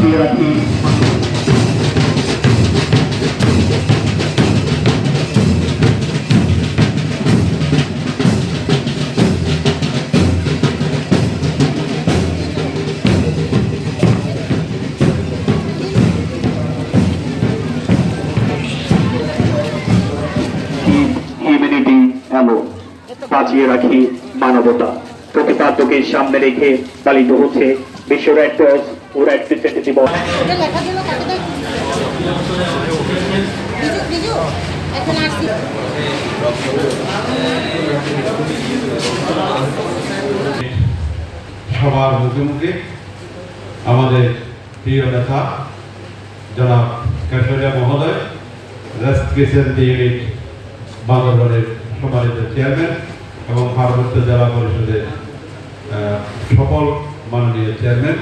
বাঁচিয়ে রাখি হিউম্যানিটি এলো বাঁচিয়ে রাখি মানবতা প্রতিপাদ্যকে সামনে রেখে পালিত হচ্ছে বিশ্ব রেড ক্রস ও রেড ক্রিসেন্ট দিবস। সবার মুখে মুখে আমাদের প্রিয় নেতা জনাব কাশরিয়া মহোদয় রেড ক্রিসেন্ট ইউনিট বান্দরবানের সম্মানিত চেয়ারম্যান এবং পার্বত্য জেলা পরিষদের সকল মাননীয় চেয়ারম্যান,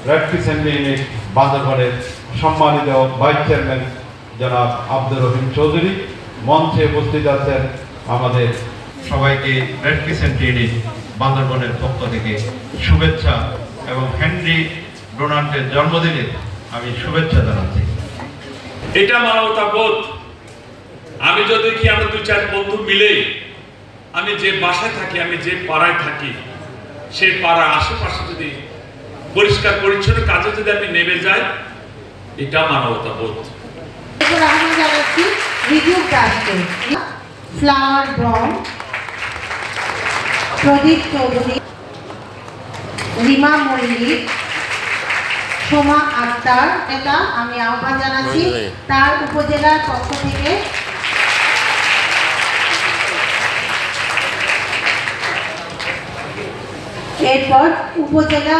রেড ক্রিসেন্ট ইউনিট বান্দরবানের সম্মানিত ভাইস চেয়ারম্যান জনাব আব্দুর রহিম চৌধুরী, মঞ্চে উপস্থিত আছেন আমাদের সবাইকে রেড ক্রিসেন্ট ইউনিট বান্দরবানের পক্ষ থেকে শুভেচ্ছা এবং হেনরি ডোনাল্ডের জন্মদিনে আমি শুভেচ্ছা জানাচ্ছি। এটা মানবতাবোধ। আমি যদি দেখি আমরা দু চার বন্ধু মিলে আমি যে বাসায় থাকি, আমি যে পাড়ায় থাকি, সেই পাড়ার আশেপাশে যদি পরিষ্কার পরিচ্ছন্ন কাজে যদি আমি নেমে যাই, এটা মানবতাবোধ। ফ্লাওয়ার ব্রম, প্রদীপ চৌধুরী, রিমা মল্লিক, সোমা আক্তার, এটা আমি আহ্বান জানাচ্ছি তার উপজেলার পক্ষ থেকে। এরপর উপজেলা